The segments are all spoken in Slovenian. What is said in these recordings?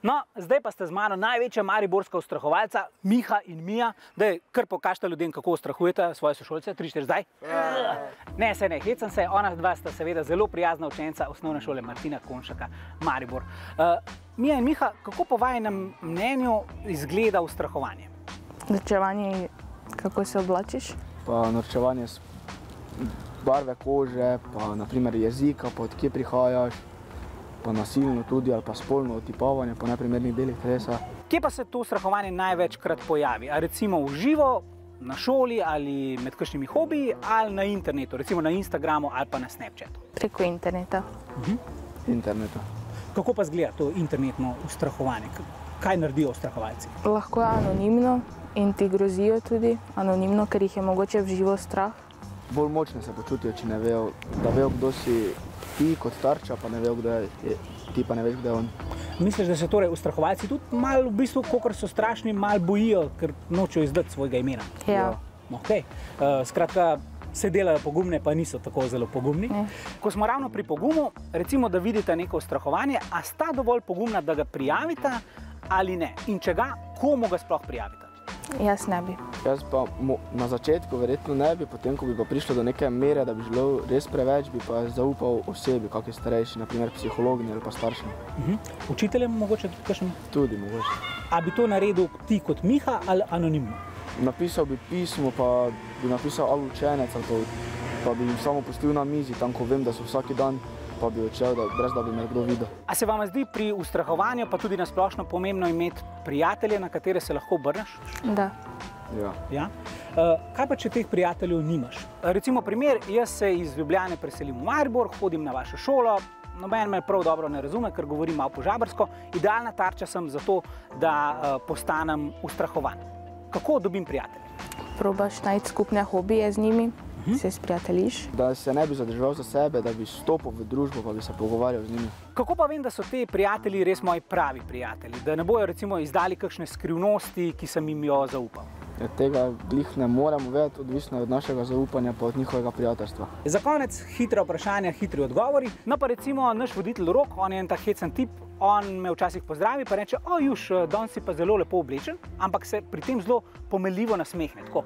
No, zdaj pa ste z mano največja mariborska ustrahovalca, Miha in Mija. Daj, kar pokažite ljudem, kako ustrahujete svoje sošolce. 3, 4, zdaj. Ne, se ne, hecam se. Ona dva sta seveda zelo prijazna učenca osnovne šole Martina Konšaka, Maribor. Mija in Miha, kako po vajinem mnenju izgleda ustrahovanje? Norčevanje, kako se oblačiš? Pa norčevanje z barve kože, pa naprimer jezika, pa od kje prihajaš, pa nasilno tudi ali pa spolno otipavanje po neprimernih delih telesa. Kje pa se to ustrahovanje največkrat pojavi? A recimo v živo, na šoli ali med kakšnimi hobiji ali na internetu, recimo na Instagramu ali pa na Snapchatu? Preko interneta. Interneta. Kako pa izgleda to internetno ustrahovanje? Kaj naredijo ustrahovalci? Lahko je anonimno in ti grozijo tudi anonimno, ker jih je mogoče v živo strah. Bolj močne se počutijo, če ne vejo, da vejo, kdo si ti kot tarča, pa ne vejo, kdo je ti, pa ne veš, kdo je on. Misliš, da se torej ustrahovalci tudi malo v bistvu, kakor so strašni, malo bojijo, ker nočejo izdati svojega imena? Ja. Okay. Skratka, se delajo pogumne, pa niso tako zelo pogumni. Ko smo ravno pri pogumu, recimo, da vidite neko ustrahovanje, a sta dovolj pogumna, da ga prijavite ali ne? In če ga, komu ga sploh prijavite? Jaz ne bi. Jaz pa na začetku verjetno ne bi, potem ko bi pa prišlo do neke mere, da bi želel res preveč, bi pa zaupal osebi, kak je starejši, naprimer psihologni ali pa staršem. Učiteljem mogoče tudi kakšen? Tudi mogoče. A bi to naredil ti kot Miha ali anonimno? Napisal bi pismo, pa bi napisal ali učenec, ali pa bi jim samo pustil na mizi, tam ko vem, da so vsak dan, pa bi odšel, brez da bi me kdo videl. A se vam zdi pri ustrahovanju pa tudi na splošno pomembno imeti prijatelje, na katere se lahko obrneš? Da. Ja? Kaj pa, če teh prijateljev nimaš? Recimo primer, jaz se iz Ljubljane preselim v Maribor, hodim na vašo šolo, noben me prav dobro ne razume, ker govorim malo požabrsko. Idealna tarča sem za to, da postanem ustrahovan. Kako dobim prijatelje? Probaš najti skupne hobije z njimi, se sprijateljiš. Da se ne bi zadržal za sebe, da bi stopil v družbo, pa bi se pogovarjal z njimi. Kako pa vem, da so te prijatelji res moji pravi prijatelji? Da ne bojo recimo izdali kakšne skrivnosti, ki sem jim jo zaupal? Tega glih ne moremo vedeti, odvisno od našega zaupanja pa od njihovega prijateljstva. Za konec hitra vprašanja, hitri odgovori. No pa recimo naš voditelj Rok, on je en tak hecen tip, on me včasih pozdravi pa reče: "O, Juš, danes si pa zelo lepo oblečen", ampak se pri tem zelo pomeljivo nasmehne, tako.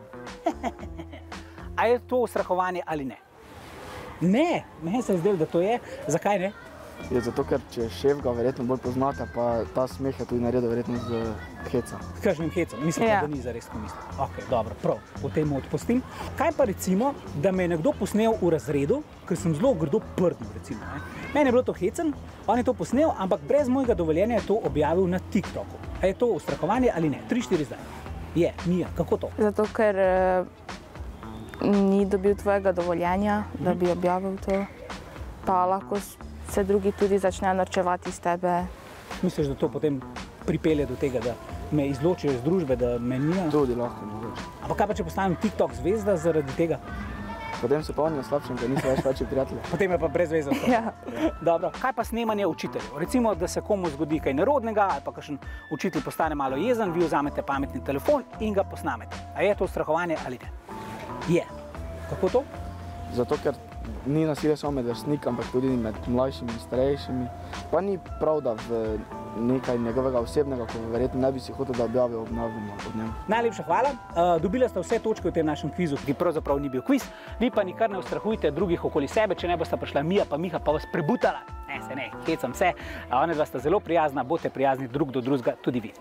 A je to ustrahovanje ali ne? Ne, meni se je zdelo, da to je. Zakaj ne? Je zato, ker če šef ga verjetno bolj poznate, pa ta smeh je tudi naredil verjetno z hecem. S kakšnim hecem? Mislim, da ni zares pomislil. Ok, dobro, prav, potem mu odpustim. Kaj pa recimo, da me je nekdo posnel v razredu, ker sem zelo grdo prdnil, recimo. Meni je bilo to hecen, on je to posnel, ampak brez mojega dovoljenja je to objavil na TikToku. A je to ustrahovanje ali ne? 3, 4 zdaj. Je, Mija, kako to? Zato, ker ni dobil tvojega dovoljenja, da bi objavil to, pa lahko se drugi tudi začnejo norčevati iz tebe. Misliš, da to potem pripelje do tega, da me izločijo iz družbe, da me nima? Tudi lahko mogoče. Ampak kaj pa, če postanem TikTok zvezda zaradi tega? Potem se pa on na slabšem, ker niso več vaši prijatelji. Potem je pa brezvezen. Ja. Dobro. Kaj pa snemanje učiteljev? Recimo, da se komu zgodi kaj nerodnega, ali pa kakšen učitelj postane malo jezen, vi vzamete pametni telefon in ga posnamete. A je to ustrahovanje ali ne? Je. Kako to? Zato, ker ni nasilje samo med vrstniki, ampak tudi med mlajšimi in starejšimi. Pa ni prav, da v nekaj njegovega osebnega, ko verjetno ne bi si hotel, da objavil obnavljamo od njega. Najlepša hvala. Dobila sta vse točke v tem našem kvizu, ki pravzaprav ni bil kviz. Vi pa nikar ne ustrahujte drugih okoli sebe, če ne bosta prišla Mija pa Miha pa vas prebutala. Ne, se ne, hecam se. One dva sta zelo prijazna, bodite prijazni drug do drugega, tudi vi.